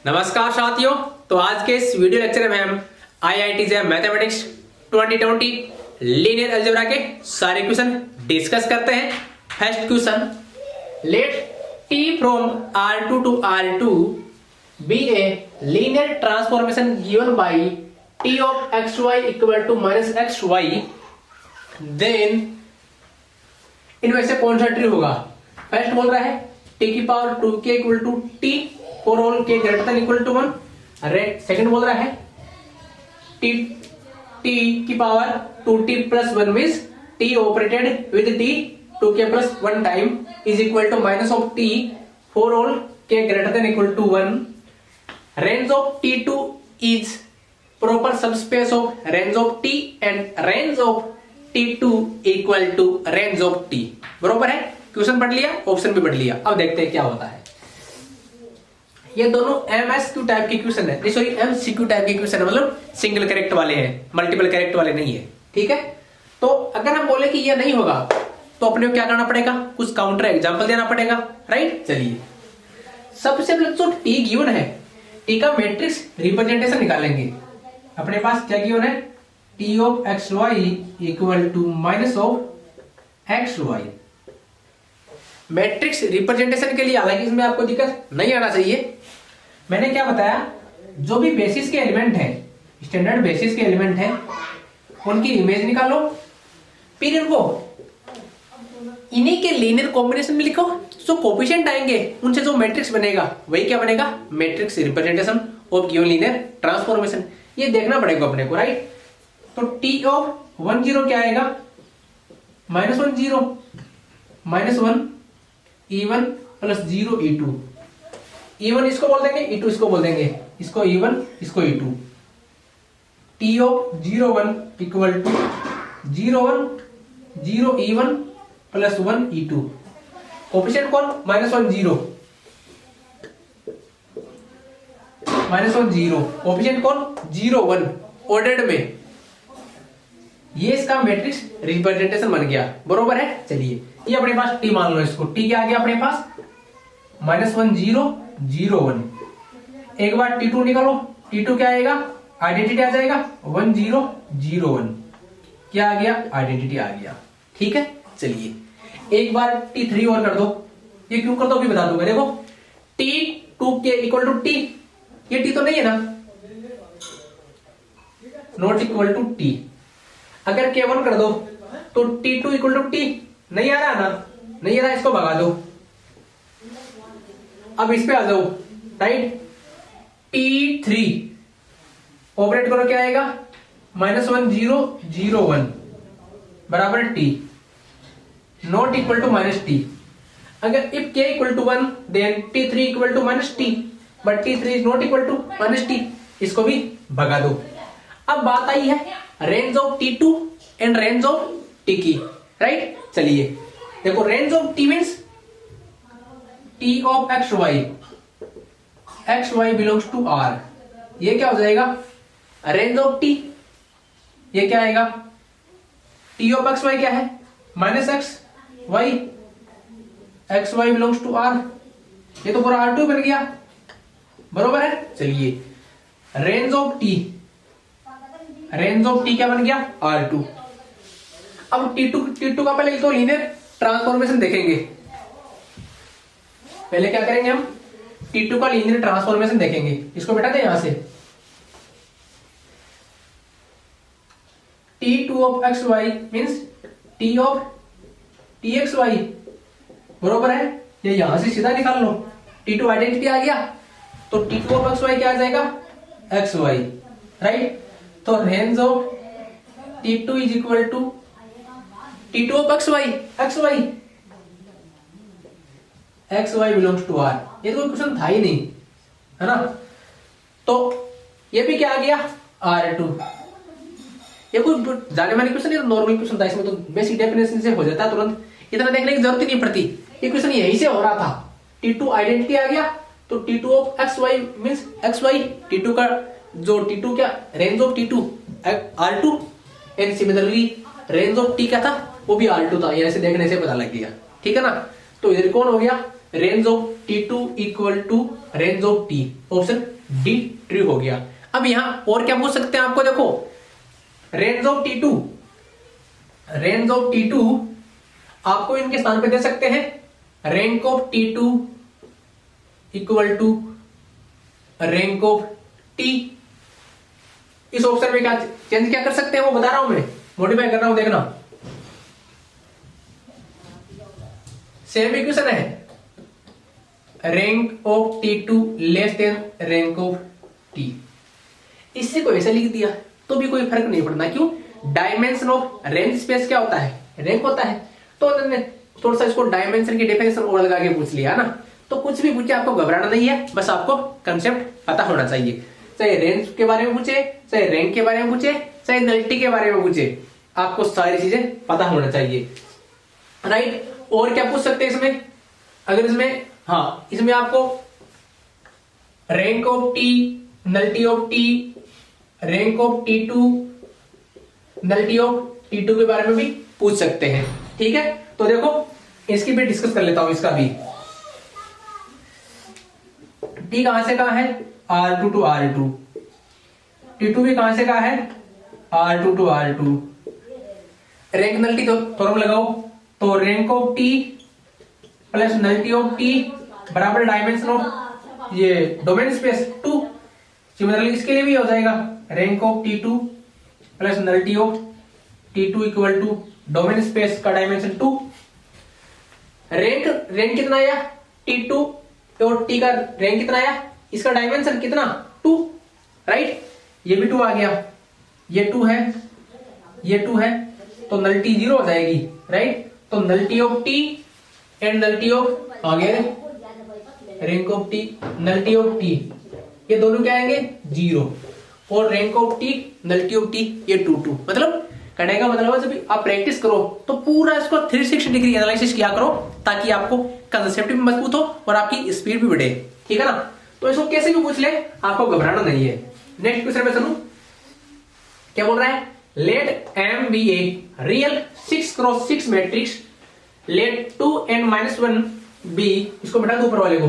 नमस्कार साथियों। तो आज के इस वीडियो लेक्चर में हम IIT JEE mathematics 2020 linear algebra के सारे क्वेश्चन डिस्कस करते हैं। First question, let T from R2 to R2 be a linear transformation given by T of xy equal to minus xy, then इनमें से कौन सा ट्री होगा? फर्स्ट बोल रहा है t की power 2k equal to t for all k greater than equal to 1। Second बोल रहा है t की power 2t plus 1 means t operated with t 2k plus 1 time is equal to minus of t for all k greater than equal to 1। Range of t2 is proper subspace of range of t and range of t2 equal to range of t। बरोबर है? Question पढ़ लिया, option भी पढ़ लिया। अब देखते हैं क्या होता है। ये दोनों MSQ टाइप के क्वेश्चन है, सॉरी MCQ टाइप के क्वेश्चन है, मतलब सिंगल करेक्ट वाले हैं, मल्टीपल करेक्ट वाले नहीं है। ठीक है, तो अगर हम बोले कि ये नहीं होगा तो अपने को क्या करना पड़ेगा? कुछ काउंटर एग्जांपल देना पड़ेगा, राइट? चलिए, सबसे पहले तो t गिवन है, t का मैट्रिक्स रिप्रेजेंटेशन निकालेंगे। अपने पास क्या गिवन है? t of xy equal to minus of xy। Matrix representation के लिए हालांकि इसमें आपको दिक्कत नहीं आना चाहिए। मैंने क्या बताया? जो भी बेसिस के एलिमेंट हैं, स्टैंडर्ड बेसिस के एलिमेंट हैं, उनकी इमेज निकालो, फिर इनको इन्हीं के लीनियर कॉम्बिनेशन में लिखो। जो कोफिशिएंट आएंगे उनसे जो मैट्रिक्स बनेगा वही क्या बनेगा? Matrix representation of given linear transformation. ये देखना पड़ेगा अपने को, राइट? तो t ऑफ 1 0 क्या आएगा? Minus 1 0 minus 1 E1 plus 0 E2। E1 इसको बोल देंगे, E2 इसको बोल देंगे, इसको E1 इसको E2। T of 0 1 equal to 0 1 0 E1 plus 1 E2। Coefficient कौन? Minus 1 0 minus 1 0। कोफिशिएंट कौन? 0 1 ऑर्डर्ड में। ये इसका मैट्रिक्स रिप्रेजेंटेशन बन गया। बरोबर है? चलिए, ये अपने पास t मान लो, इसको t क्या आ गया अपने पास? माइनस 1 0 0 1। एक बार t2 निकालो, t2 क्या आएगा? आइडेंटिटी आ जाएगा 1 0 0 1। क्या आ गया? आइडेंटिटी आ गया। ठीक है, चलिए एक बार t3 और कर दो। ये क्यों कर दो अभी बता दूंगा। देखो, t2 के इक्वल टू t, ये t तो नहीं है ना, नॉट इक्वल टू t। अगर k1 कर दो तो t2 इक्वल टू t नहीं आ रहा ना, नहीं आ रहा, इसको भगा दो। अब इस पे आ जाओ, राइट? t3 ऑपरेट करो, क्या आएगा? माइनस 1 0 0 1 बराबर t, not equal to minus t। अगर if k equal to 1 then t3 equal to minus t, but t3 is not equal to minus t, इसको भी भगा दो। अब बात आई है range of t2 and range of t की, राइट? चलिए देखो, range of t means t of xy belongs to r। ये क्या हो जाएगा? Range of t। ये क्या आएगा? t ऑफ xy क्या है? Minus xy belongs to r। ये तो पूरा r2 बन गया। बरोबर है? चलिए, रेंज ऑफ t क्या बन गया? R2। अब T2 का पहले तो लीनियर ट्रांसफॉर्मेशन देखेंगे। पहले क्या करेंगे हम? T2 का लीनियर ट्रांसफॉर्मेशन देखेंगे। इसको बेटा दे यहां से, T2 of xy means T of txy। बरोबर है? ये यहां से सीधा निकाल लो। T2 आइडेंटिटी आ गया, तो T2 ऑफ xy क्या आ जाएगा? xy, right? तो range of T2 is equal to T2 of xy belongs to r। ये तो कोई क्वेश्चन था ही नहीं, है ना? तो ये भी क्या आ गया? R2। ये कोई जाने माने क्वेश्चन, ये तो नॉर्मल क्वेश्चन था, इसमें तो बेसिक डेफिनेशन से हो जाता है तुरंत, इतना देखने की जरूरत ही नहीं पड़ती। ये क्वेश्चन यहीं से हो रहा था। T2 आइडेंटिटी आ गया, तो T2 of xy means xy, T2 का जो T2 क्या? Range of T2 R2 and similarly range of T क्या था? वो भी R2 था। ऐसे देखने से पता लग गया। ठीक है ना? तो इधर कौन हो गया? Range of T2 equal to range of T, option D true हो गया। अब यहां और क्या पूछ सकते हैं आपको, देखो रेंज ऑफ T2 आपको इनके स्थान पे दे सकते हैं, rank of T2 equal to rank of T। इस ऑप्शन में क्या चेंज क्या कर सकते हैं वो बता रहा हूं मैं, मॉडिफाई कर रहा हूं, देखना। सेम इक्वेशन है, rank of T2 less than rank of T। इससे को ऐसे लिख दिया तो भी कोई फर्क नहीं पड़ना, क्यों? डायमेंशन ऑफ रेंज स्पेस क्या होता है, रैंक होता है। तो थोड़ा सा इसको डायमेंशन की डेफिनेशन और लगा के पूछ लिया ना, तो कुछ भी पूछे आपको घबराना नहीं है, बस आपको कंसेप्ट पता होना चाहिए। चाहे रेंज के बारे में पूछे, चाहे रैंक के बारे में पूछे, चाहे नल्टी के बारे में पूछे, आपको सारी चीजें पता होना चाहिए, राइट। और क्या पूछ सकते हैं इसमें, अगर इसमें, हाँ इसमें आपको rank of T, nullity of T, rank of T2, nullity of T2 के बारे में भी पूछ सकते हैं, ठीक है। तो देखो इसकी भी डिस्कस कर लेता हूं, इसका भी। T कहां से कहां है, R2 टू R2, T2 भी कहां से कहां है, R2 to R2। Rank nullity तो थ्योरम लगाओ, तो rank of T plus nullity of T बराबर डायमेंशन ऑफ ये डोमेन स्पेस 2। सिमिलरली इसके लिए भी हो जाएगा, rank of T2 plus nullity of T2 equal to domain space का डायमेंशन 2। रैंक कितना आया, T2 और T का रैंक कितना आया, इसका डायमेंशन कितना, 2, राइट। ये भी 2 आ गया, ये 2 है, ये 2 है, तो नल्टी 0 हो जाएगी, राइट। तो nullity of T and nullity of आ गया rank of T, nullity of T, ये दोनों क्या आएंगे 0, और rank of T, nullity of T ये 2, मतलब करने का मतलब है जब आप प्रैक्टिस करो तो पूरा इसको 360 डिग्री एनालिसिस किया करो, ताकि आपको कंसेप्ट भी मजबूत हो और आपकी स्पीड भी बढ़े, ठीक है ना। तो इसको कैसे भी पूछ ले, आपको घबराना नहीं है। नेक्स्ट क्वेश्चन में चलूं, क्या बोल रहा है, let M be a real 6x6 matrix, let 2n-1 be, इसको बैठा दो ऊपर वाले को,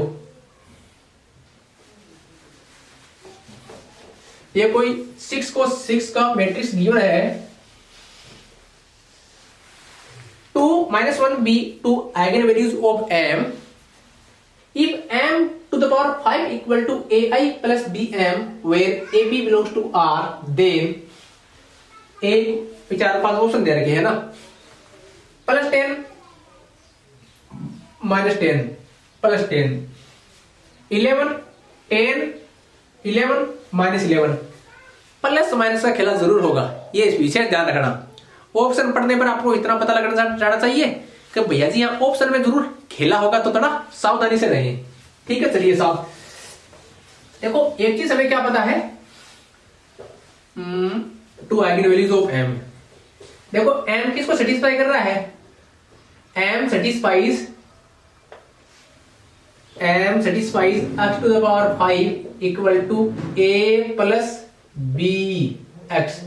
ये कोई 6x6 का मैट्रिक्स गिवन है, 2-1 be 2 eigenvalues of M. If M to the power 5 equal to AI plus BM, where AB belongs to R, then A चार 5 ऑप्शन दे रखे हैं ना, +10 -10 +10 11 10 11 -11, प्लस माइनस का खेला जरूर होगा, ये इस विषय ध्यान रखना। ऑप्शन पढ़ने पर आपको इतना पता लगना जाना चाहिए कि भैया जी यहाँ ऑप्शन में जरूर खेला होगा, तो थोड़ा सावधानी से रहें, ठीक है। चलिए साहब, देखो एक चीज हमें क्या पता है, 2 आइगन वैल्यूज ऑफ M। देखो M किसको सेटिस्फाई कर रहा है, M satisfies x to the power 5 equal to A plus BX।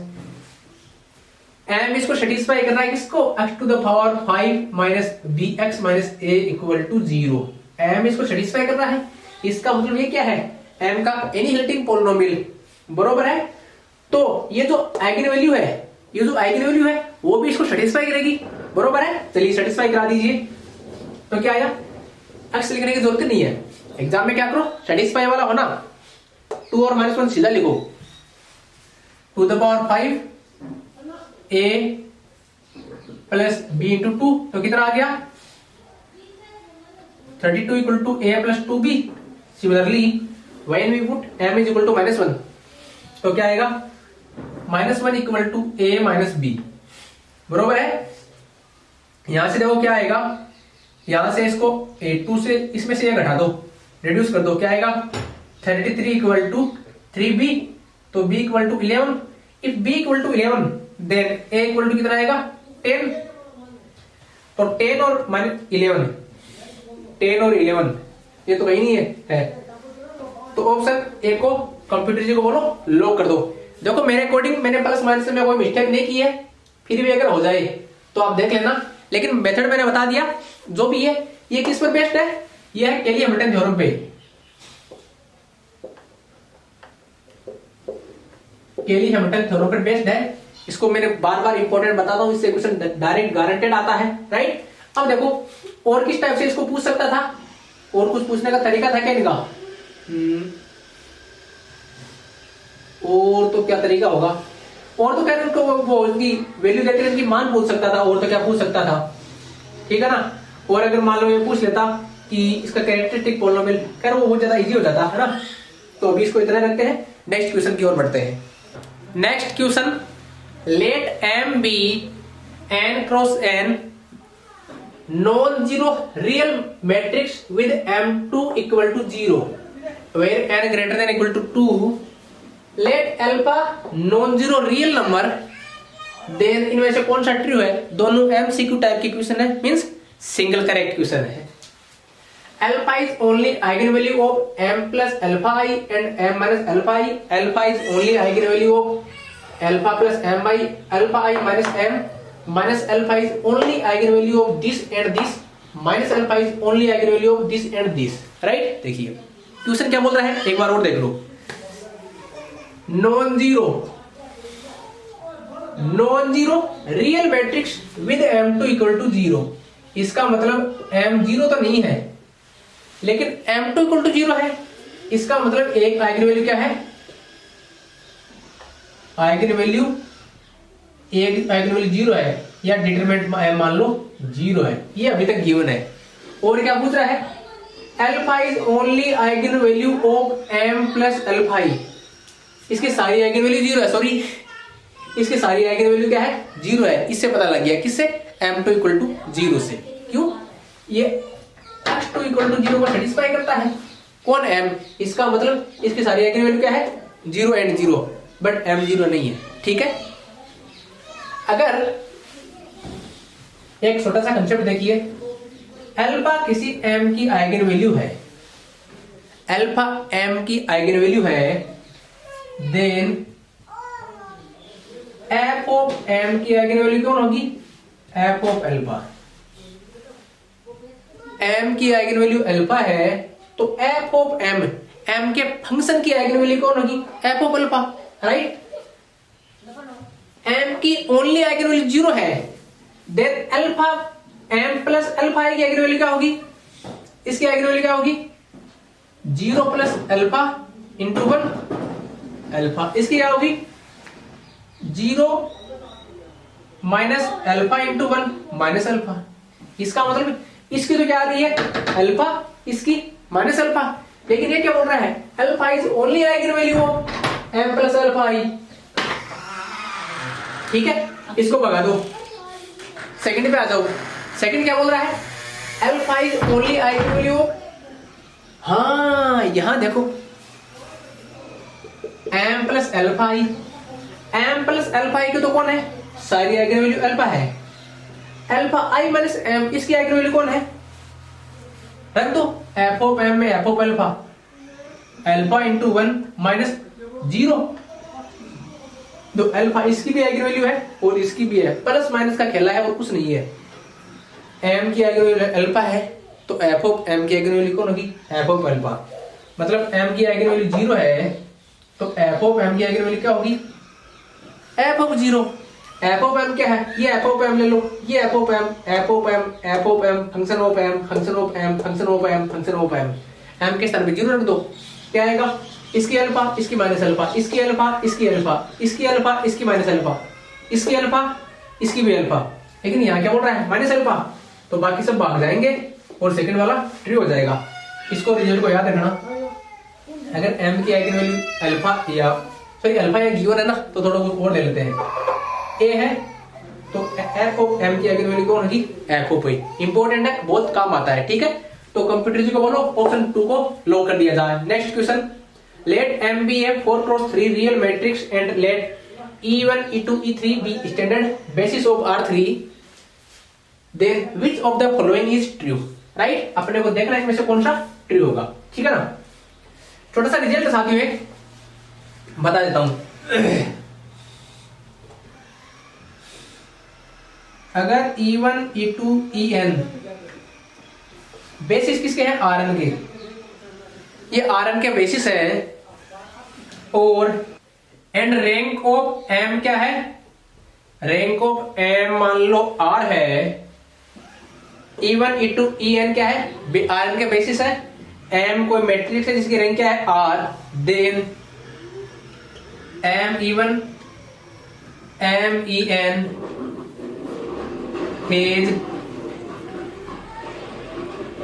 M इसको सेटिस्फाई कर रहा है, किसको, x to the power 5 minus bx minus a equal to 0। M इसको सेटिस्फाई कर रहा है, इसका मतलब ये क्या है, M का एनिहिलेटिंग पॉलिनोमियल, बरोबर है। तो ये जो आइगन वैल्यू है, वो भी इसको सेटिस्फाई करेगी, बरोबर है। चलिए सेटिस्फाई करा दीजिए, तो क्या आया, x लिखने की जरूरत नहीं है, एग्जाम में क्या करो, सेटिस्फाई वाला होना, 2 और -1 सीधा लिखो, to the power 5 A plus B into 2, तो कितना आ गया, 32 equal to A plus 2B। Similarly when we put M is equal to -1, तो क्या आएगा, -1 equal to A minus B, बरोबर है। यहां से देखो क्या आएगा, यहां से इसको 2 से इसमें से ये घटा दो, रिड्यूस कर दो, क्या आएगा 33 इक्वल टू 3B, तो B equal to 11। If B equal to 11 then A equal to कितना आएगा 10, तो 10 और -11, 10 और 11 ये तो कहीं नहीं है, तो ऑप्शन ए को कंप्यूटर जी को बोलो लॉक कर दो। देखो मेरे अकॉर्डिंग मैंने प्लस माइनस में कोई मिस्टेक नहीं की है, फिर भी अगर हो जाए तो आप देख लेना, लेकिन मेथड मैंने बता दिया जो भी है, ये किस पर बेस्ड है, ये है केली हैमिल्टन थ्योरम पे, केली हैमिल्टन थ्योरम पर बेस्ड है। इसको मैंने बार बार इंपॉर्टेंट बताता हूं, इससे क्वेश्चन डायरेक्ट गारंटेड आता है, राइट। अब देखो और किस टाइप से इसको पूछ सकता था, और कुछ पूछने का तरीका था क्या इनका? और तो क्या तरीका होगा, और तो क्या उनको वो उनकी वैल्यू देकर इनकी मान पूछ सकता था, और तो क्या पूछ सकता था, ठीक है ना। और अगर मान लो ये पूछ लेता कि इसका कैरेक्टरिस्टिक पॉलिनोमियल, खैर वो बहुत ज्यादा इजी हो जाता है ना। तो अभी इसको इतना रखते हैं, नेक्स्ट क्वेश्चन की ओर बढ़ते हैं। Next question, let m be n cross n non-zero real matrix with m2 equal to 0 where n greater than equal to 2, let alpha non-zero real number, then इनमें से कौन सा ट्रू है? दोनों MCQ टाइप की क्वेश्चन है, means single correct question है। Alpha is only eigenvalue of m plus alpha I and m minus alpha I. Alpha is only eigenvalue of alpha plus m I, alpha I minus m, minus alpha is only eigenvalue of this and this, minus alpha is only eigenvalue of this and this, right? देखिए question क्या बोल रहा है, एक बार और देख लो। Non zero real matrix with m2 equal to 0, इसका मतलब m 0 तो नहीं है, लेकिन m2 इक्वल टू 0 है। इसका मतलब एक आइगन वैल्यू क्या है? आइगन वैल्यू 0 है, या डिटरमिनेंट मान लो 0 है, ये अभी तक गिवन है। और क्या पूछ रहा है? Alpha is only eigen value of m plus alpha i। इसकी सारी आइगन वैल्यू 0 है, सॉरी इसकी सारी आइगन वैल्यू क्या है? 0 है। इससे पता लग गया, किससे? m2 इक्वल टू 0 से। क्यों? ये x2 इक्वल टू 0 को सेटिस्फाई करता है। कौन? m। इसका मतलब इसकी सारी आइगन वैल्यू क्या है? 0 एंड 0, बट m 0 नहीं है, ठीक है। अगर एक छोटा सा कंसेप्ट देखिए, अल्फा किसी m की आइगन वैल्यू है, अल्फा m की आइगन वैल्यू है, देन f ऑफ m की आइगन वैल्यू कौन होगी? f of alpha. m की आइगन वैल्यू अल्फा है, तो f ऑफ m के फंक्शन की आइगन वैल्यू कौन होगी? f of alpha, right. m की ओनली आइगन वैल्यू 0 है, then alpha m plus alpha की आइगन वैल्यू क्या होगी? इसकी आइगन वैल्यू क्या होगी? 0 प्लस अल्फा इंटू 1 अल्फा। इसकी क्या होगी? 0 minus alpha into 1 minus alpha. इसका मतलब इसकी तो क्या आ रही है? अल्फा, इसकी माइनस अल्फा। लेकिन ये क्या बोल रहा है? Alpha is only eigen value of m plus alpha i, ठीक है। इसको भगा दो, सेकंड पे आ जाओ। सेकंड क्या बोल रहा है? Alpha is only eigen value of, हाँ यहां देखो, m plus alpha i, m plus alpha i की तो कौन है? सारी आइगन वैल्यू अल्फा है। अल्फा i माइनस m, इसकी आइगन वैल्यू कौन है? रख दो, f ऑफ m में f of alpha, alpha into 1 minus 0। तो अल्फा इसकी भी आइगन वैल्यू है और इसकी भी है, प्लस माइनस का खेला है और कुछ नहीं है। m की आइगन वैल्यू अल्फा है, तो f ऑफ m की आइगन वैल्यू कौन होगी? f of alpha. मतलब m की आइगन वैल्यू 0 है, तो f ऑफ m की आइगन वैल्यू क्या होगी? f of 0। f of m क्या है? ये f ऑफ m ले लो, ये f of m, f of m, f of m, function of m, function of m, function of m, function of m। m के स्थान पे 0 रख दो, क्या आएगा? इसकी अल्फा, इसकी माइनस अल्फा, इसकी अल्फा, इसकी अल्फा, इसकी अल्फा, इसकी माइनस अल्फा, इसकी अल्फा, इसकी भी अल्फा। लेकिन यहाँ क्या बोल रहा है? Minus alpha. तो बाकी सब भाग जाएंगे और सेकंड वाला ट्रू हो जाएगा। इसको रिजल्ट को याद रखना, अगर m की आइगन वैल्यू अल्फा या सॉरी अल्फा या गिवन है ना, तो थोड़ा बहुत और ले लेते हैं। a है तो f ऑफ m की आइगन वैल्यू कौन होगी? f of a। इंपॉर्टेंट है, बहुत काम आता है, ठीक है। तो कंप्यूटर जी को बोलो ऑप्शन 2 को लॉक कर दिया जाए। Next question, let m be a 4x3 real matrix and let e1 e2 e3 be standard basis of R3, then which of the following is true, right। अपने को देखना है इसमें से कौन सा ट्रू होगा, ठीक है ना। छोटा सा रिजल्ट साथियों एक बता देता हूं। अगर e1 e2 en बेसिस किसके हैं? Rn के। ये Rn के बेसिस है और एंड रैंक ऑफ m क्या है? रैंक ऑफ m मान लो r है, E1 E2 En क्या है? Rn के बेसिस है, m कोई मैट्रिक्स है जिसकी रैंक क्या है? r, then m E1 m En is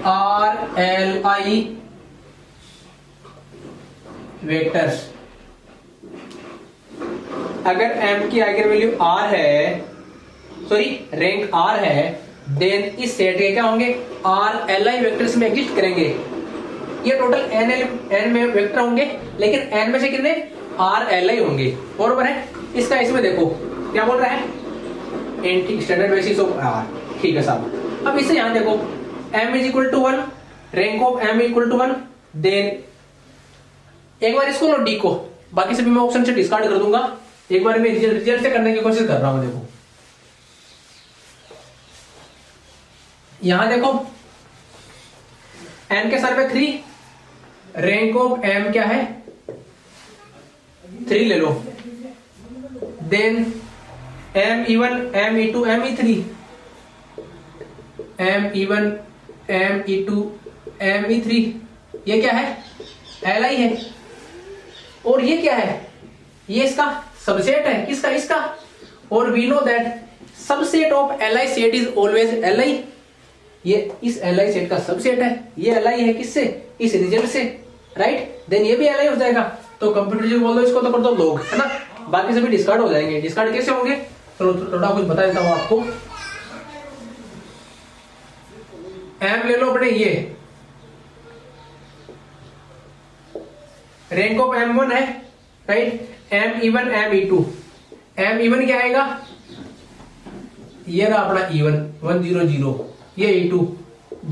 RLI vectors. अगर m की आइगन वैल्यू r है, सॉरी रैंक r है, देन इस सेट के क्या होंगे? RLI वेक्टर्स में एग्जिस्ट करेंगे। ये टोटल n में वेक्टर होंगे, लेकिन n में से कितने? RLI होंगे, बरोबर है। इसका इसमें देखो क्या बोल रहा है? And the standard basis of r। ठीक है साहब। अब इसे यहां देखो, m is equal to 1, rank of m equal to 1, then एक बार इसको लो d को, बाकी सभी मैं ऑप्शन से डिस्कार्ड कर दूंगा। एक बार मैं रिजल्ट से करने की कोशिश कर रहा हूं। देखो यहां देखो, n के सर पे 3, रैंक ऑफ m क्या है? 3 ले लो, then m E1 m E2 m E3, m E1 m E2 m E3, ये क्या है? Li है। और ये क्या है? ये इसका सबसेट है। किसका? इसका। और we know that subset of Li set is always Li। ये इस Li सेट का सबसेट है। ये Li है किससे? इस रिजल्ट से, राइट। देन ये भी Li हो जाएगा। तो कंप्यूटर जी बोल दो इसको, तो कर दो लोग, है ना। बाकी सभी डिस्कार्ड हो जाएंगे। डिस्कार्ड कैसे होंगे? चलो थोड़ा कुछ बता देता हूं आपको। m ले लो अपने, ये रैंक ऑफ m1 है, right. m E1 m E2, m E1 क्या आएगा? ये रहा अपना E1 1 0 0, ये E2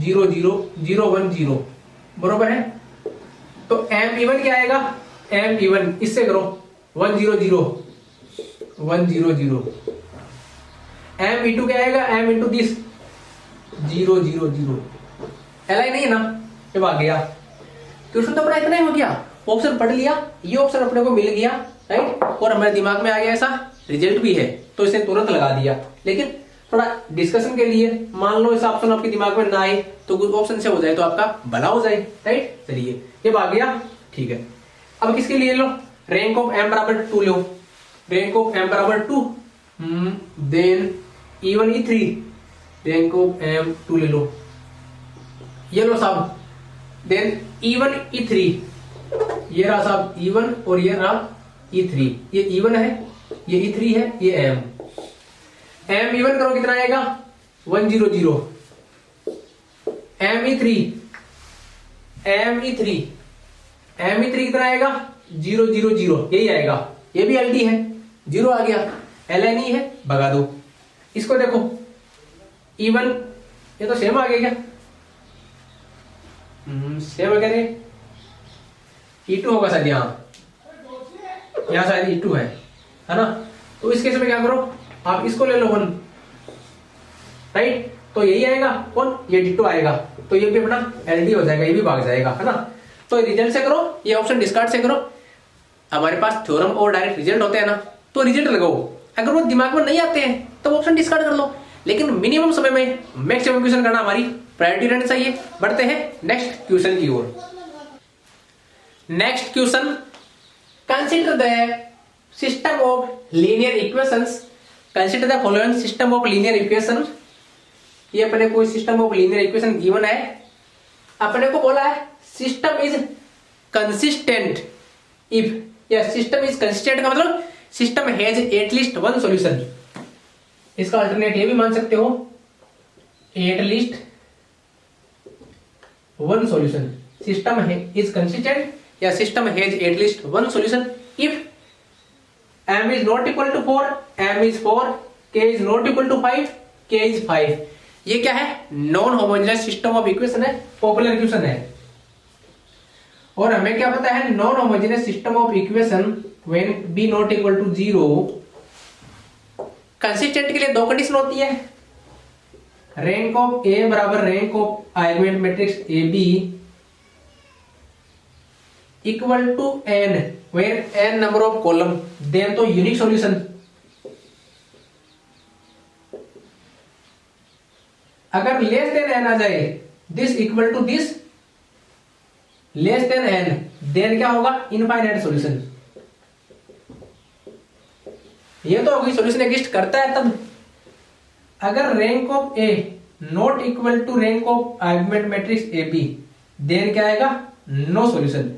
0 0 0 1 0, बरोबर है। तो m E1 क्या आएगा? m E1 इससे करो 1 0 0 1 0 0। m E2 क्या आएगा? m into this 0 0 0। Li नहीं है ना, जब आ गया क्वेश्चन तो अपना इतना ही हो गया। ऑप्शन पढ़ लिया, ये ऑप्शन अपने को मिल गया, राइट। और हमारे दिमाग में आ गया, ऐसा रिजल्ट भी है, तो इसे तुरंत लगा दिया। लेकिन थोड़ा डिस्कशन के लिए, मान लो ऐसा ऑप्शन आपके दिमाग में ना आए तो कुछ ऑप्शन से हो जाए तो आपका भला हो जाए, राइट। चलिए ये आ गया, ठीक है। अब किसके लिए लो? रैंक ऑफ m बराबर 2 लो। रैंक ऑफ m बराबर 2, then E1 E3, rank of m 2 ले लो, ये लो साहब। देन E1 E3, ये रहा साहब E1 और ये रहा E3। ये E1 है, ये E3 है, ये m E1 करो कितना आएगा? 1 0 0। m E3 कितना आएगा? 0 0 0, यही आएगा। ये भी LD है, 0 आ गया। Li नहीं है, भगा दो। इसको देखो E1, ये तो सेम आ गया क्या? सेम है क्या? E2 होगा शायद, यहाँ शायद E2 है ना। तो इस केस में क्या करो, आप इसको ले लो 1, राइट। तो यही आएगा कौन? ये D2 आएगा। तो ये भी अपना LD हो जाएगा, ये भी भाग जाएगा, है ना। तो रिजल्ट से करो, ये ऑप्शन डिस्कार्ड से करो। हमारे पास थ्योरम और डायरेक्ट रिजल्ट होते हैं ना, तो रिजल्ट लगाओ। अगर वो दिमाग में नहीं आते हैं तो ऑप्शन डिस्कार्ड कर लो। लेकिन मिनिमम समय में मैक्सिमम क्वेश्चन करना हमारी प्रायोरिटी रहनी चाहिए। बढ़ते हैं नेक्स्ट क्वेश्चन की ओर। Next question, consider the system of linear equations. Consider the following system of linear equation. ये अपने कोई system of linear equation given है, अपने को बोला है सिस्टम इज कंसिस्टेंट इफ, या सिस्टम इज कंसिस्टेंट का मतलब system has at least one solution. इसका अल्टरनेट ये भी मान सकते हो, at least one solution. System is consistent या system has at least one solution if m is not equal to 4, m is 4, k is not equal to 5, k is 5। ये क्या है? Non homogeneous system of equation है, popular equation है। और हमें क्या पता है? Non homogeneous system of equation when b not equal to 0, consistent के लिए दो कंडीशन होती है, रैंक ऑफ ए बराबर rank of argument matrix A B equal to n where n number of column, then तो यूनिक सॉल्यूशन। अगर less than n आ जाए, this equal to this less than n, then क्या होगा, infinite solution. ये तो होगी सॉल्यूशन एग्जिस्ट करता है तब। अगर rank of A not equal to rank of argument matrix A B, then क्या आएगा, नो सॉल्यूशन।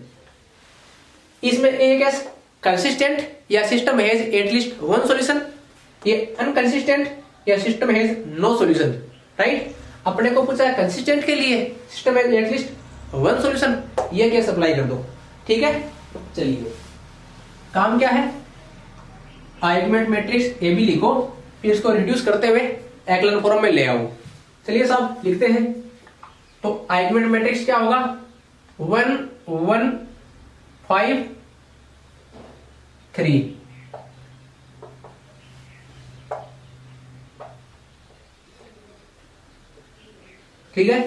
इसमें एक एस कंसिस्टेंट या system has at least one solution, ये अनकंसिस्टेंट या system has no solution, right. अपने को पूछा है कंसिस्टेंट के लिए system has at least one solution, ये केस अप्लाई कर दो, ठीक है। चलिए काम क्या है, आर्गुमेंट मैट्रिक्स ए बी लिखो, फिर इसको रिड्यूस करते हुए एक्लन फॉर्म में ले आओ। चलिए साहब लिखते हैं। तो आर्गुमेंट मैट्रिक्स क्या होगा, 1 1 5 3, ठीक है।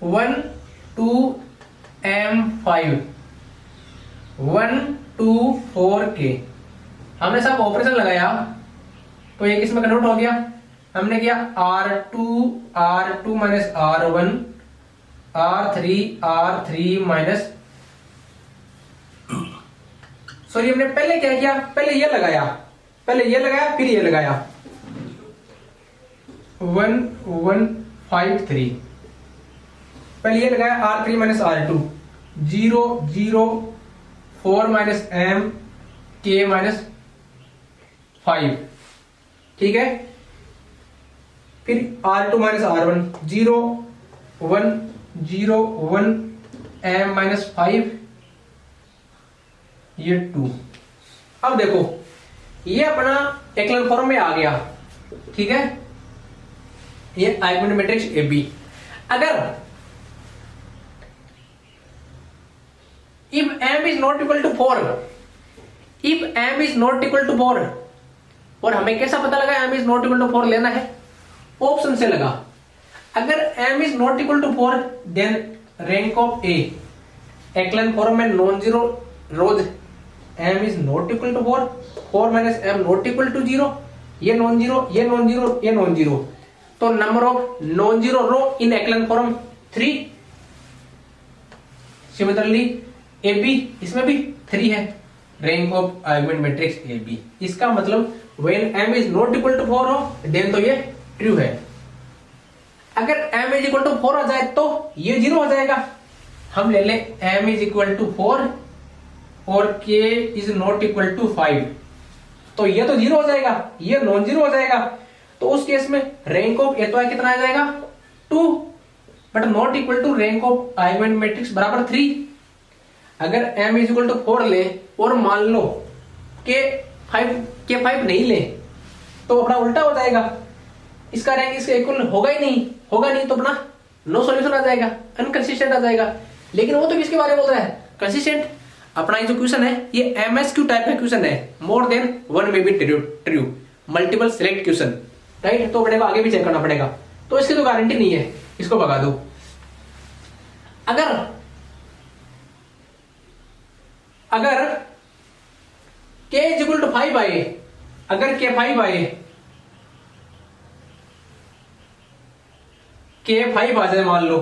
1 2 M5 1 2 4 K। हमने सब ऑपरेशन लगाया तो ये किसमें कन्वर्ट हो गया, हमने किया R2 minus R1 R3 minus, sorry हमने पहले क्या किया, पहले ये लगाया फिर ये लगाया 1 1 5 3, पहले ये लगाया R3 minus R2 0 0 4 minus M K minus 5, ठीक है। फिर R2 minus R1 0 1 0 1 M minus 5, ये 2। अब देखो ये अपना एक्लन फॉर्म में आ गया, ठीक है। ये आर्गुमेंट मैट्रिक्स ए बी। अगर if m is not equal to 4, if m is not equal to 4, और हमें कैसा पता लगा m is not equal to 4 लेना है, ऑप्शन से लगा। अगर m is not equal to 4, then rank of A echelon form में non zero rows m is not equal to 4, 4 minus m not equal to 0, ये नॉन जीरो ये non zero ये non zero, तो number of non zero row in echelon form 3। Similarly A B, इसमें भी 3 है, rank of argument matrix A B. इसका मतलब when m is not equal to 4 हो, देन तो ये ट्रू है। अगर m is equal to 4 आ जाए तो ये 0 हो जाएगा। हम ले लें m is equal to 4 और k is not equal to 5, तो ये तो 0 हो जाएगा, ये नॉन जीरो हो जाएगा। तो उस केस में रैंक ऑफ ए तो कितना आ जाएगा 2, but not equal to rank of argument matrix बराबर 3। अगर m इज इक्वल टू 4 ले और मान लो के 5 नहीं ले, तो अपना उल्टा हो जाएगा, इसका रैंक इसके इक्वल होगा नहीं, तो अपना नो सॉल्यूशन आ जाएगा, अनकंसिस्टेंट आ जाएगा। लेकिन वो तो किसके बारे में बोल रहा है, कंसिस्टेंट। अपना ये जो क्वेश्चन है ये MSQ टाइप का क्वेश्चन है, more than one may be true, multiple select question, right. तो अपने को आगे भी चेक करना पड़ेगा, तो इसकी तो गारंटी नहीं है, इसको भगा दो। अगर k इज इक्वल टू 5 आए, अगर k 5 आए, k 5 आ जाए मान लो,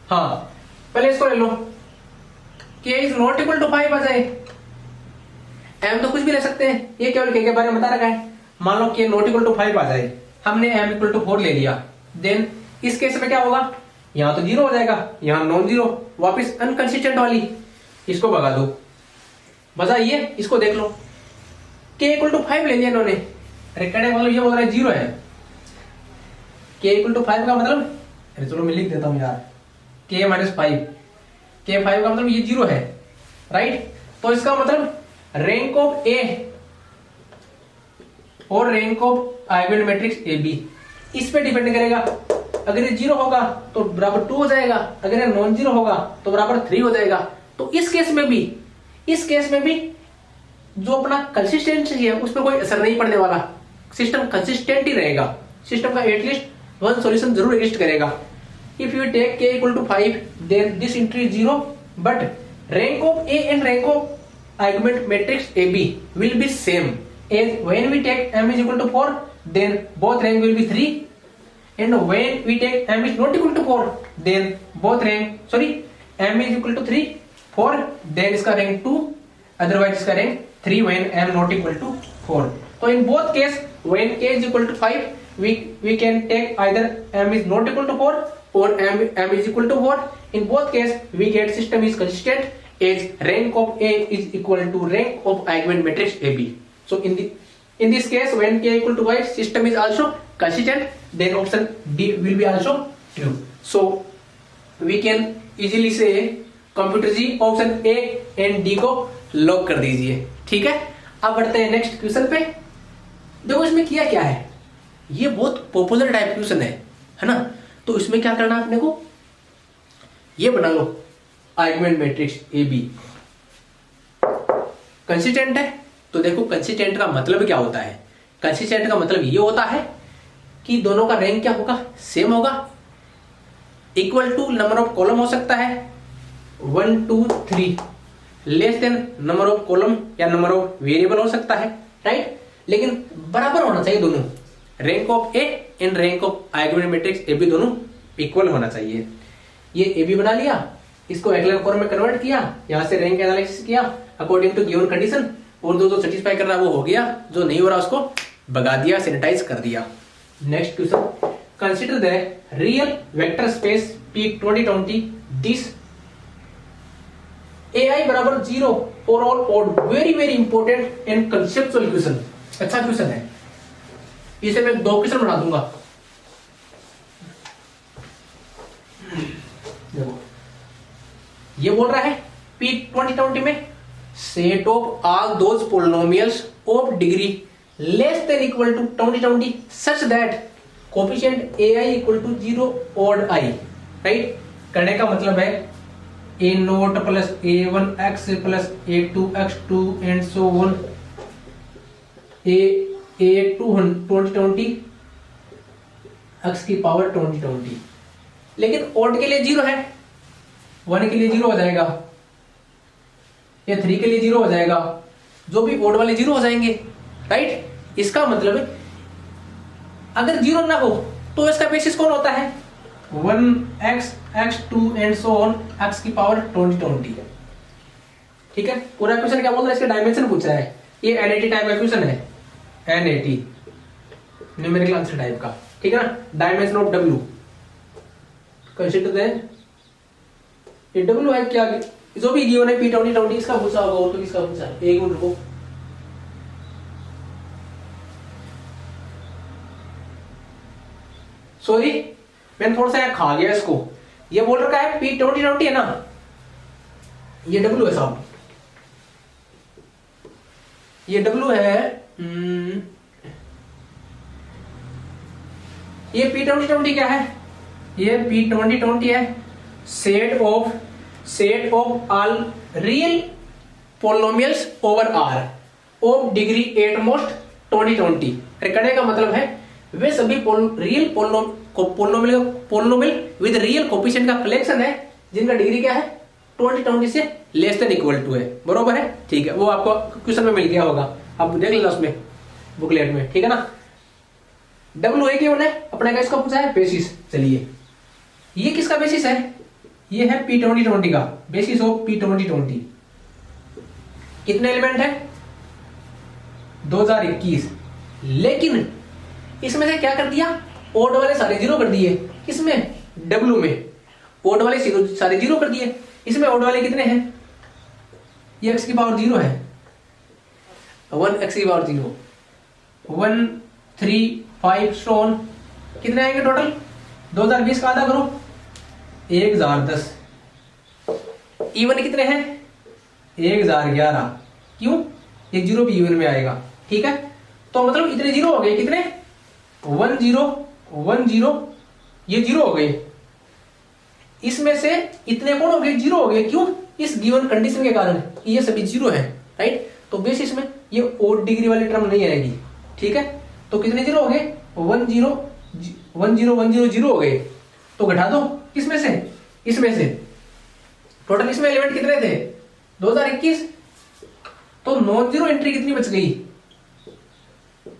हाँ पहले इसको ले लो, k is not equal to 5 आ जाए, m तो कुछ भी ले सकते हैं, ये केवल k के बारे में बता रखा है। मान लो k नॉट इक्वल टू 5 आ जाए, हमने m इक्वल टू 4 ले लिया, देन इस केस में क्या होगा, यहां तो 0 हो जाएगा, यहां नॉन जीरो, वापिस अनकंसिस्टेंट वाली, इसको भगा दो। मजा ये, इसको देख लो, k इक्वल टू 5 ले लिया इन्होंने, अरे कहने का मतलब ये बोल रहा है 0 है, k इक्वल टू 5 का मतलब, अरे चलो मैं लिख देता हूं यार, k माइनस 5, k 5 का मतलब ये 0 है, राइट। तो इसका मतलब रैंक ऑफ ए और rank of argument matrix A B इस पे डिपेंड करेगा। अगर ये 0 होगा तो बराबर 2 हो जाएगा, अगर ये नॉन जीरो होगा तो बराबर 3 हो जाएगा। तो इस केस में भी जो अपना कंसिस्टेंसी है उस पर कोई असर नहीं पड़ने वाला, सिस्टम कंसिस्टेंट ही रहेगा, सिस्टम का एटलीस्ट वन सॉल्यूशन जरूर एग्जिस्ट करेगा। If you take k equal to 5 then this entry 0 but rank of A and rank of argument matrix AB will be same as when we take m is equal to 4 then both rank will be 3 and when we take m is not equal to 4 then both rank m is equal to 3 4 then इसका rank 2 otherwise इसका rank 3 when m not equal to 4। तो in both case when k is equal to 5 we can take either m is not equal to 4 or m is equal to 4। in both case we get system is consistent as rank of A is equal to rank of argument matrix AB। so in this case when k equal to 5 system is also consistent then option D will be also true। so we can easily say computer ji option A and D को lock कर दीजिए। ठीक है, अब बढ़ते हैं next question पे। देखो इसमें किया क्या है, ये बहुत पॉपुलर टाइप क्वेश्चन है ना। तो इसमें क्या करना है अपने को, ये बना लो आर्गुमेंट मैट्रिक्स AB कंसिस्टेंट है। तो देखो कंसिस्टेंट का मतलब क्या होता है, कंसिस्टेंट का मतलब ये होता है कि दोनों का रैंक क्या होगा, सेम होगा, equal to number of column हो सकता है 1 2 3, less than number of column या नंबर ऑफ वेरिएबल हो सकता है, राइट। लेकिन बराबर होना चाहिए दोनों, rank of A and rank of argument matrix AB दोनों इक्वल होना चाहिए। ये AB बना लिया, इसको एक्लर फॉर्म में कन्वर्ट किया, यहां से रैंक एनालिसिस किया अकॉर्डिंग टू गिवन कंडीशन, और जो सेटिस्फाई कर रहा है वो हो गया, जो नहीं हो रहा उसको भगा दिया, सैनिटाइज कर दिया। Next question, consider the real vector space P2020 this AI बराबर 0 for all odd. Very very important and conceptual question, अच्छा क्वेश्चन है। इसे मैं 2 क्वेश्चन बना दूंगा। देखो ये बोल रहा है P2020 में set of all those polynomials of degree less than equal to 2020 such that coefficient AI equal to 0 odd I, right. करने का मतलब है A0 plus A1x plus A2x2 and so on A220 x की power 2020। लेकिन odd के लिए 0 है, 1 के लिए 0 हो जाएगा, या 3 के लिए 0 हो जाएगा, जो भी ऑड वाले 0 हो जाएंगे, राइट। इसका मतलब है अगर 0 ना हो तो इसका बेसिस कौन होता है, 1x x2 and so on x की पावर 2020। ठीक है, पूरा क्वेश्चन क्या बोल रहा है, इसके डायमेंशन पूछा है। ये NAT टाइप का क्वेश्चन है, NAT न्यूमेरिकल आंसर टाइप का, ठीक है ना। डायमेंशन ऑफ W कंसीडर दें, ये W है क्या, जो भी गिवन है P2020 इसका पूछा होगा, और तो किसका पूछा है, एक मिनट रुको। सॉरी मैंने थोड़ा सा खा गया इसको। ये बोल रखा है P2020 है ना, ये W है साहब, ये W है, ये P2020 क्या है, ये P2020 है set of all real polynomials over R of degree at most 2020। करने का मतलब है वे सभी real polynomial with real coefficient का कलेक्शन है जिनका डिग्री क्या है 2020 से लेस देन इक्वल टू है, बरोबर है। ठीक है, वो आपको क्वेश्चन में मिल गया होगा, आप देख लेना उसमें बुकलेट में, ठीक है ना। W एक है अपने का, इसका पूछा है बेसिस। चलिए ये किसका बेसिस है, ये है P2020 का बेसिस ऑफ P2020। कितने एलिमेंट है 2021, लेकिन इसमें से क्या कर दिया, ओड वाले सारे 0 कर दिए, किसमें W में ओड वाले सारे 0 कर दिए। इसमें ओड वाले कितने हैं, ये x की पावर 0 है, 1x की पावर 0, 1 3 5 सोन, कितने आएंगे टोटल 2020 का आधा करो 1010। इवन कितने हैं 1011, क्यों, एक 0 भी इवन में आएगा, ठीक है। तो मतलब इतने 0 हो गए, कितने 1 0 1 0, ये 0 हो गए। इसमें से इतने कौन हो गए, 0 हो गए, क्यों, इस गिवन कंडीशन के कारण ये सभी 0 है, राइट। तो बेसिस में ये ओड डिग्री वाली टर्म नहीं आएगी, ठीक है। तो कितने जीरो हो गए? 1 0 1 0 1 0 0 हो गए। तो घटा दो किसमें से? इसमें से। टोटल इसमें एलिमेंट कितने थे? 2021। तो नॉन जीरो एंट्री कितनी बच गई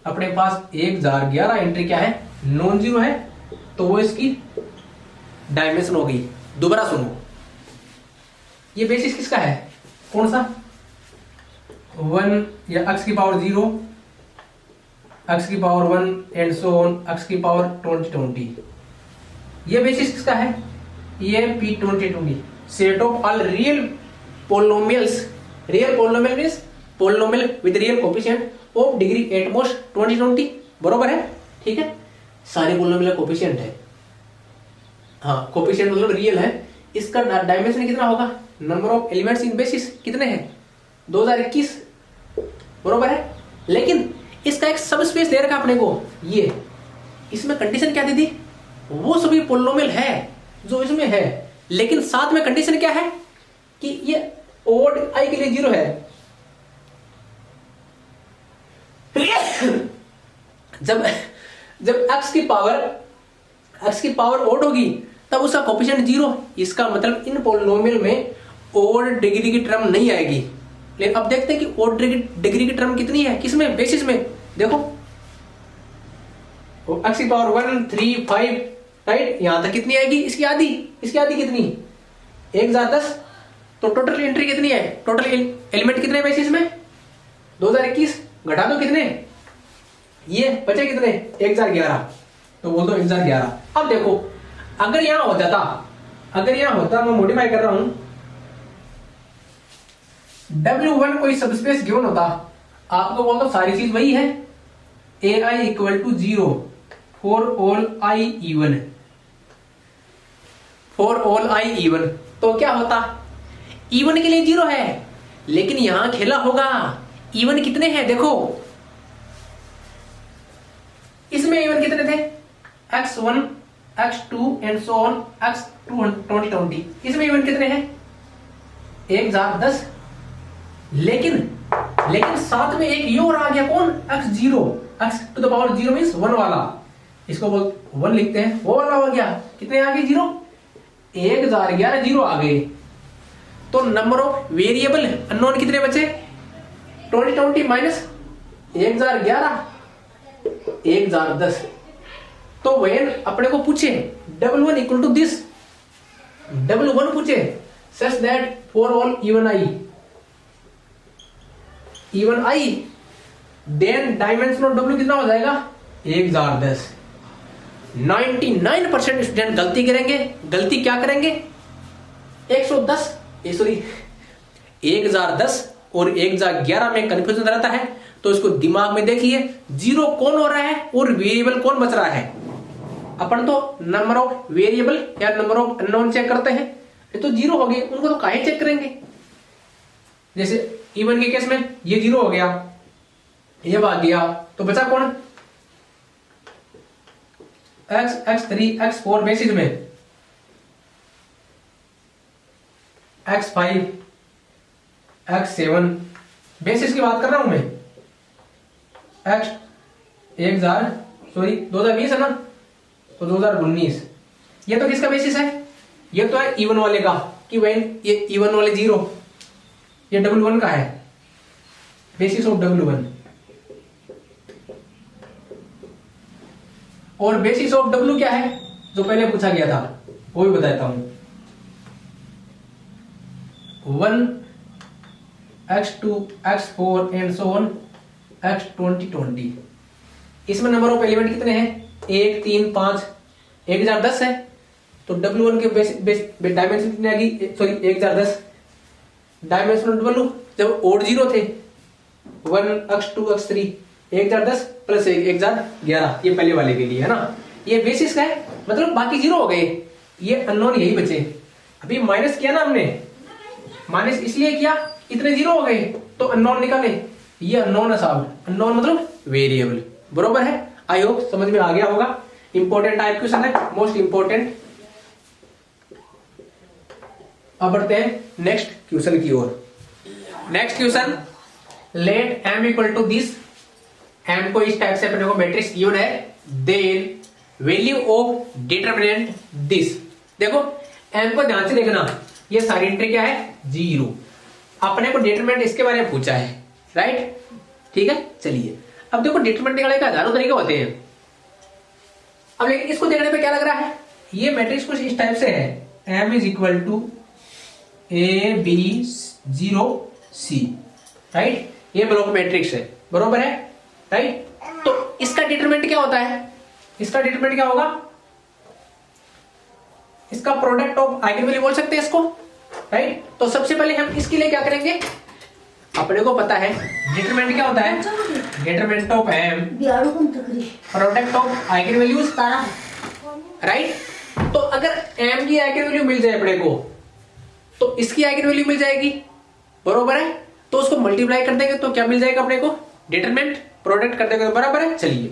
अपने पास? 1011 एंट्री क्या है? नॉन जीरो है। तो वो इसकी डायमेंशन हो गई। दोबारा सुनो, ये बेसिस किसका है? कौन सा? 1 या x की पावर 0, x की power 1 and so on, x की पावर 2020। ये बेसिस किसका है? ये P2020, set of all real polynomials. Real polynomial means polynomial with real coefficient of degree at most 2020। बरोबर है? ठीक है, सारे पोलिनोमियल कोफिशिएंट है। हाँ, कोफिशिएंट मतलब रियल है। इसका डायमेंशन कितना होगा? Number of elements in basis कितने हैं? 2021। बरोबर है? लेकिन इसका एक सब स्पेस दे रखा अपने को, ये इसमें कंडीशन क्या दी थी? वो सभी पोलिनोमियल है जो इसमें है, लेकिन साथ में कंडीशन क्या है कि ये ओड आई के लिए 0 है। जब जब x की पावर ओड होगी तब उसका कोफिशिएंट 0। इसका मतलब इन पोलिनोमियल में ओड डिग्री की टर्म नहीं आएगी। लेकिन अब देखते हैं कि ओड डिग्री की टर्म कितनी है किसमें? बेसिस में। देखो x की पावर 1 3 5, राइट? यहां तक कितनी आएगी? इसकी आधी कितनी? 1010। तो टोटल एंट्री कितनी है? टोटल एलिमेंट कितने बेसिस में? 2021। घटा दो कितने? ये बचे कितने? 1011। तो बोल दो 1011। अब देखो, अगर यहां होता, मैं मॉडिफाई कर रहा हूं, W1 कोई सबस्पेस गिवन होता, आपको बोल दो सारी चीज वही है, AI equal to 0 for all I even, तो क्या होता? इवन के लिए 0 है, लेकिन यहां खेला होगा। इवन कितने हैं? देखो इसमें इवन कितने थे? x1 x2 and so on x2 2020। इसमें इवन कितने हैं? 1010। लेकिन साथ में एक ये और आ गया, कौन? x0, x to the power 0 means 1 वाला, इसको बोल 1 लिखते हैं। वो वाला हो गया, कितने आ गए? 0। 1011 0 आ गए। तो नंबर ऑफ वेरिएबल अननोन कितने बचे? 2020 माइनस 1011 1010। तो वेन अपने को पूछे W1 equal to this, W1 पूछे such that for all even I, then dimension of W कितना हो जाएगा? 1010। 99% स्टूडेंट गलती करेंगे। गलती क्या करेंगे? 1010 1010 और 1011 में कंफ्यूजन रहता है। तो इसको दिमाग में देखिए, 0 कौन हो रहा है और वेरिएबल कौन बच रहा है? अपन तो नंबर ऑफ वेरिएबल या नंबर ऑफ अननोन चेक करते हैं। ये तो 0 हो गए, उनको तो काहे चेक करेंगे? जैसे इवन के केस में ये 0 हो गया, ये भाग गया, तो बचा कौन? x x3 x4 बेसिस में, x5 x7 बेसिस की बात कर रहा हूं मैं। x 2020 है ना, तो 2019। ये तो किसका बेसिस है? ये तो है इवन वाले का, कि वैन ये इवन वाले 0, ये W1 का है, बेसिस ऑफ W1। और बेसिस ऑफ W क्या है जो पहले पूछा गया था, वो भी बताता हूं। 1 x2 x4 and so on x 2020। इसमें नंबर ऑफ एलिमेंट कितने हैं? 1 3 5 1010 है। तो W1 के डायमेंशन कितने आ गई? 1010। डायमेंशन ऑफ W जब ओड 0 थे, 1 x2 x3 1010 प्लस 1011, ये पहले वाले के लिए है ना। ये बेसिस का है, मतलब बाकी 0 हो गए, ये अननोन यही बचे। अभी माइनस किया ना हमने, माइनस इसलिए किया इतने 0 हो गए तो अननोन निकाले। ये अननोन है साहब, अननोन मतलब वेरिएबल। बरोबर है? आई होप समझ में आ गया होगा। इंपॉर्टेंट टाइप क्वेश्चन है, मोस्ट इंपॉर्टेंट। अब बढ़ते हैं नेक्स्ट क्वेश्चन की ओर। Next question, let m equal to this, M को इस टाइप से अपने को मैट्रिक्स गिवन है, then value of determinant this. देखो एम को ध्यान से देखना, ये सारी एंट्री क्या है, 0। अपने को डिटरमिनेंट इसके बारे में पूछा है, राइट, ठीक है। चलिए अब देखो डिटरमिनेंट निकालने के हजारों तरीके होते हैं। अब लेकिन इसको देखने पे क्या लग रहा है, ये मैट्रिक्स कुछ इस टाइप से है, m is equal to A B 0 C, right, ये ब्लॉक मैट्रिक्स है, बरोबर है, राइट। तो इसका डिटरमिनेंट क्या होता है, इसका डिटरमिनेंट क्या होगा, इसका प्रोडक्ट ऑफ आइगन वैल्यू बोल सकते हैं इसको, राइट। तो सबसे पहले हम इसके लिए क्या करेंगे, अपने को पता है डिटरमिनेंट क्या होता है, determinant of m product of eigen values, right. तो अगर m की आइगन वैल्यू मिल जाए अपने को, तो इसकी आइगन वैल्यू मिल जाएगी, बरोबर है। तो उसको मल्टीप्लाई कर देंगे तो क्या मिल जाएगा अपने को, डिटरमिनेंट, प्रोडक्ट कर देंगे तो बराबर है। चलिए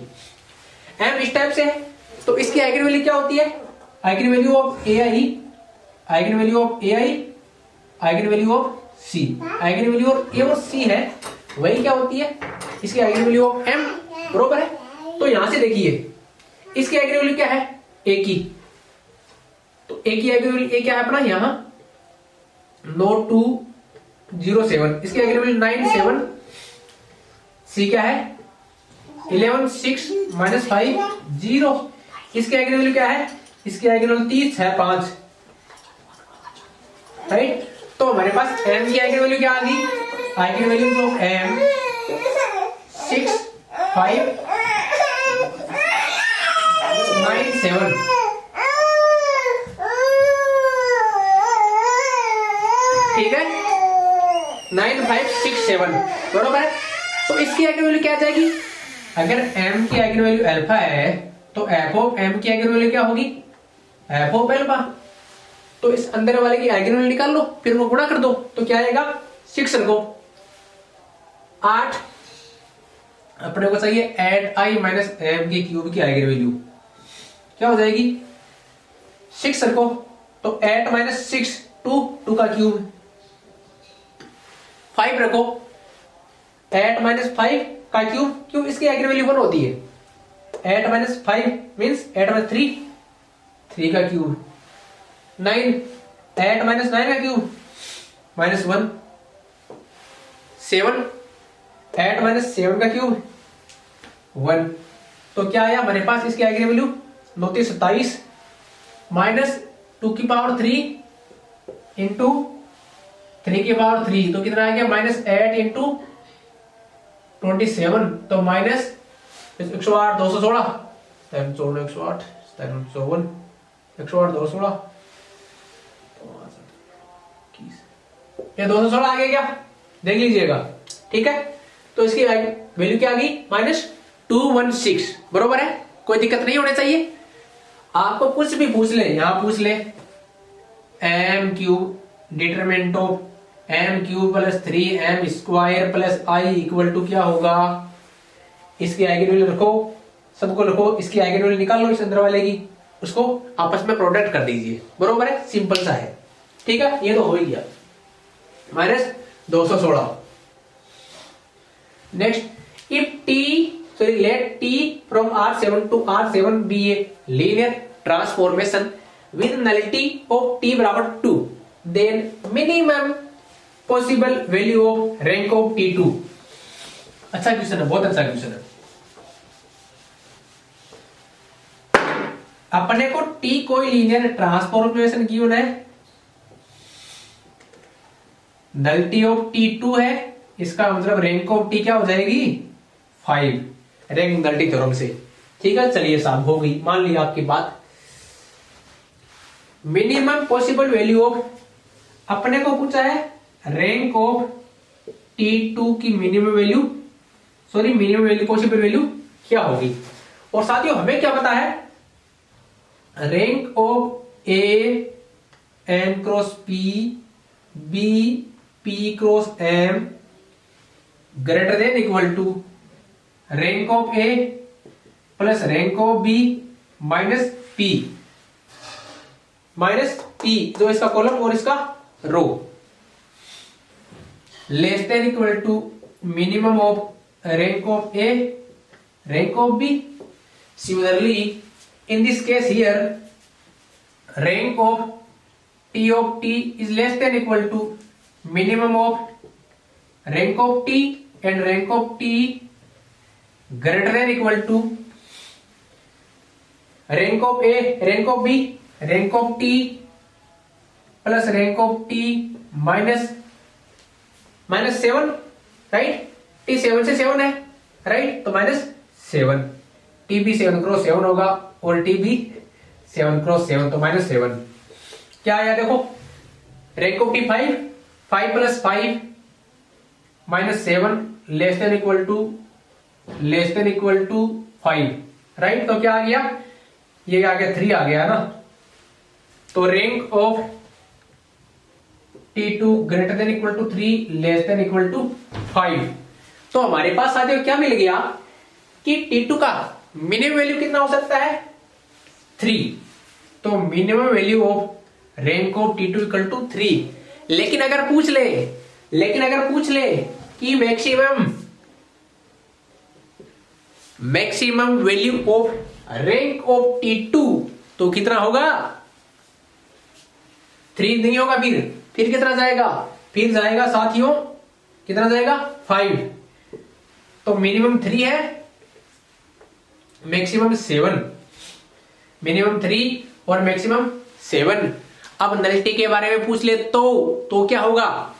m इस टाइप से है, तो इसकी आइगन वैल्यू क्या होती है, eigen value of ai, eigen value of ai, eigen value of c, eigen value of a और c है, वही क्या होती है, इसकी आइगन वैल्यू ऑफ m, बरोबर है। तो यहां से देखिए इसकी आइगन वैल्यू क्या है, a की, तो a की आइगन वैल्यू a क्या है अपना यहाँ 9207, इसकी आइगन वैल्यू 97, c क्या है 11 6 माइनस 5 0, इसकी आइगन वैल्यू क्या है, इसकी आइगन वैल्यू 30 है 5, राइट। तो हमारे पास m की आइगन वैल्यू क्या आ गई, आइगन वैल्यू ऑफ m 6 5 9 7, ठीक है, 9 5 6 7, बरोबर है। तो इसकी आइगन वैल्यू क्या आ जाएगी, अगर m की आइगन वैल्यू अल्फा है तो f ऑफ m की आइगन वैल्यू क्या होगी, f ऑफ अल्फा। तो इस अंदर वाले की आइगन वैल्यू निकाल लो, फिर वो गुणा कर दो, तो क्या आएगा 6 रखो 8, अपने को चाहिए एड i माइनस m के क्यूब की आइगन वैल्यू क्या हो जाएगी 6 रखो, तो 8 माइनस 6 2 का क्यूब, 5 रखो 8 माइनस 5 का क्यूब, क्यों इसकी आइगन वैल्यू 1 होती है, 8 माइनस 5 मींस 8 माइनस 3 का क्यूब, 9 8 माइनस 9 का क्यूब माइनस 1, 7 8 माइनस 7 का क्यूब 1। तो क्या आया हमारे पास इसकी आइगन वैल्यू 2927 माइनस 2 की पावर 3 इंटू 3 की पावर 3, तो कितना आ गया माइनस 8 इंटू 27, तो माइनस 108 216 108 101 108 216, ये 216 आ गया क्या, देख लीजिएगा, ठीक है। तो इसकी वैल्यू क्या आ गई माइनस 216, बरोबर है, कोई दिक्कत नहीं होनी चाहिए। आपको कुछ भी पूछ ले, यहां पूछ ले m cube determinant of m cube plus 3m square plus i equal to क्या होगा, इसकी आइगन वैल्यू रखो, सबको रखो, इसकी आइगन वैल्यू निकाल लो इस अंदर वाले की, उसको आपस में प्रोडक्ट कर दीजिए, बरोबर है, सिंपल सा है, ठीक है। ये तो हो ही गया minus 216। Next if let t from R7 to R7 be a linear transformation with nullity of t बराबर 2, then minimum possible value of rank of t2। अच्छा क्वेश्चन है, बहुत अच्छा क्वेश्चन है। अपने को t कोई लीनियर ट्रांसफॉर्मेशन गिवन है, नलिटी ऑफ t2 है, इसका मतलब रैंक ऑफ t क्या हो जाएगी 5, रैंक नलिटी थ्योरम से, ठीक है। चलिए साहब हो गई, मान लिया आपकी बात। मिनिमम पॉसिबल वैल्यू ऑफ, अपने को पूछा है रैंक ऑफ t2 की minimum value, sorry minimum value possible value क्या होगी, और साथियों हमें क्या पता है, rank of a n cross p b p cross m greater than equal to rank of a plus rank of b minus p जो इसका कॉलम और इसका row, less than equal to minimum of rank of a rank of B. Similarly, in this case here, rank of T is less than equal to minimum of rank of T and rank of T greater than equal to rank of A, rank of B, rank of T plus rank of T minus 7, right. T 7 से 7 है, right, तो -7, T भी 7 cross 7 होगा और T भी 7 cross 7, तो -7 क्या आया देखो, rank of T 5 plus 5 -7 less than equal to 5, right, तो क्या आ गया, ये आ गया 3 आ गया ना, तो rank of T2 greater than equal to 3 less than equal to 5। तो हमारे पास साथियों क्या मिल गया कि T2 का मिनिमम वैल्यू कितना हो सकता है, 3, तो minimum value of rank of T2 equal to 3। लेकिन अगर पूछ ले कि maximum value of rank of T2 तो कितना होगा, 3 नहीं होगा, फिर कितना जाएगा, फिर जाएगा साथियों, कितना जाएगा, 5, तो मिनिमम 3 है, मैक्सिमम 7, मिनिमम 3 और मैक्सिमम 7। अब नलिटी के बारे में पूछ ले तो क्या होगा,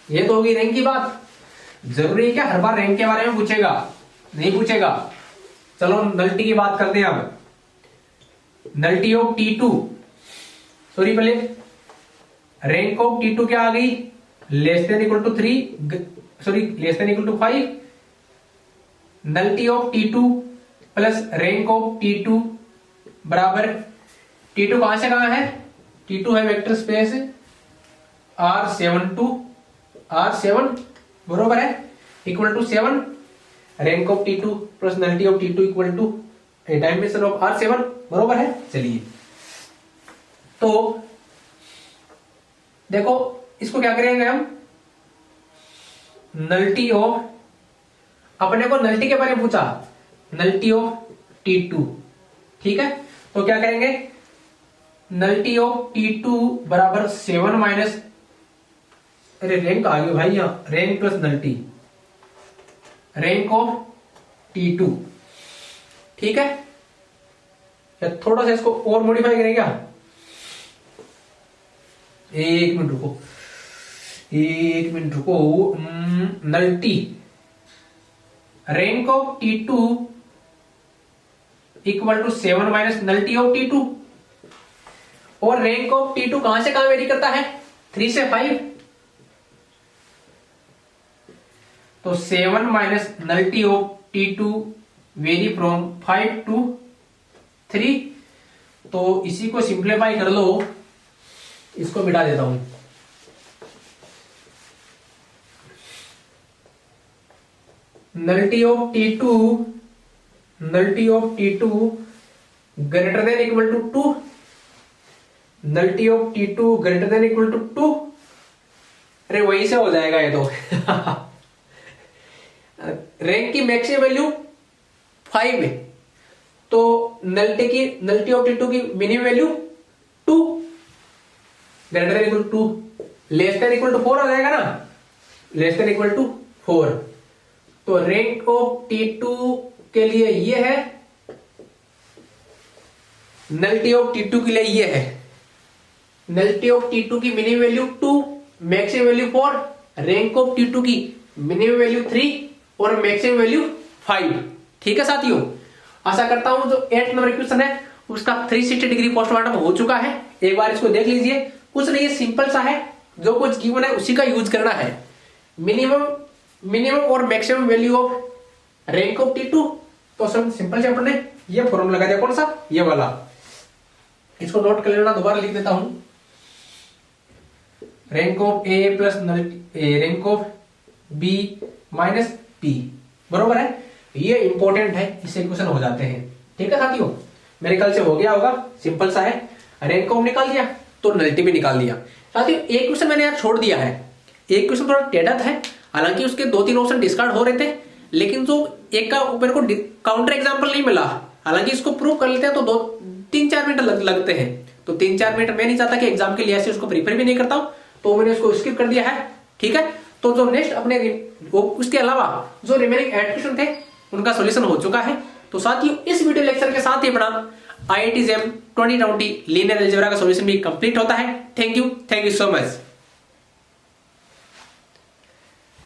ये तो होगी रैंक की बात। जरूरी है क्या हर बार रैंक के बारे में पूछेगा, नहीं पूछेगा। चलो नलिटी की बात करते हैं अब। नलिटी ऑफ T2, सॉरी पहले रैंक ऑफ T2 क्या आ गई, less than equal to 3, sorry less than equal to 5, nullity of T2 plus rank of T2 बराबर, T2 कहां से कहां है, T2 है vector space R7 to R7 बरोबर है, equal to 7, rank of T2 plus nullity of T2 equal to dimension of R7 बरोबर है। चलिए तो देखो इसको क्या करेंगे हम, नलिटी ऑफ, अपने को नलिटी के बारे में पूछा, नलिटी ऑफ T2, ठीक है, तो क्या करेंगे, नलिटी ऑफ T2 बराबर 7 माइनस, अरे रैंक आ गई भाई यहां, rank plus nullity, rank of T2, ठीक है, या थोड़ा सा इसको और मॉडिफाई करेंगे, एक मिनट रुको, nullity rank of T2 equal to 7 minus nullity of T2, और रैंक ऑफ T2 कहां से कहां वेरी करता है, 3 से 5, तो 7 minus nullity of T2 very from 5 to 3, तो इसी को सिंप्लीफाई कर लो, इसको मिटा देता हूं, nullity of T2 greater than equal to 2, nullity of T2 greater than equal to 2, अरे वही से हो जाएगा ये तो रैंक की मैक्सिमम वैल्यू 5 है, तो नलिटी ऑफ T2 की minimum value 2, greater than equal to 2, less than equal to 4 आ जाएगा ना, लेस देन इक्वल टू 4, तो रैंक ऑफ T2 के लिए ये है, नलिटी ऑफ T2 के लिए ये है, नलिटी ऑफ T2 की minimum value 2, maximum value 4, rank of T2 की मिनिमम वैल्यू 3 और मैक्सिमम वैल्यू 5, ठीक है साथियों। आशा करता हूं जो 8 नंबर क्वेश्चन है उसका 360 डिग्री पोस्टमार्टम हो चुका है, एक बार इसको देख लीजिए, कुछ नहीं, सिंपल सा है, जो कुछ गिवन है उसी का यूज करना है, मिनिमम और maximum value of rank of T2, तो सब सिंपल से अपने ये फॉर्मूला लगा दिया, कौन सा, ये वाला, इसको नोट कर लेना, दोबारा लिख देता हूं, rank of A plus rank of B minus P बरोबर है, ये इंपॉर्टेंट है, इससे क्वेश्चन हो जाते हैं, ठीक है साथियों, मेरे ख्याल से हो गया होगा, सिंपल सा है, रैंक ऑफ निकाल दिया तो नलिटी भी निकाल दिया। साथियों एक क्वेश्चन मैंने यार छोड़ दिया है, एक क्वेश्चन थोड़ा टेढ़ा है, हालांकि उसके 2-3 ऑप्शन डिस्कार्ड हो रहे थे, लेकिन जो एक का मेरे को काउंटर एग्जांपल नहीं मिला, हालांकि इसको प्रूव कर लेते हैं तो 2-3-4 मिनट लगते हैं, तो 3-4 मिनट मैं नहीं चाहता कि एग्जाम के लिए ऐसे उसको प्रीफर भी नहीं करता हूं, तो मैंने उसको स्किप कर दिया है। ठीक है, तो जो नेक्स्ट अपने वो उसके अलावा जो रिमेनिंग एड क्वेश्चन थे उनका सॉल्यूशन हो चुका है। तो साथियों इस वीडियो लेक्चर के साथ ही अपना IIT JAM 2020 लीनियर अलजेब्रा का सॉल्यूशन भी कंप्लीट होता है। Thank you so much.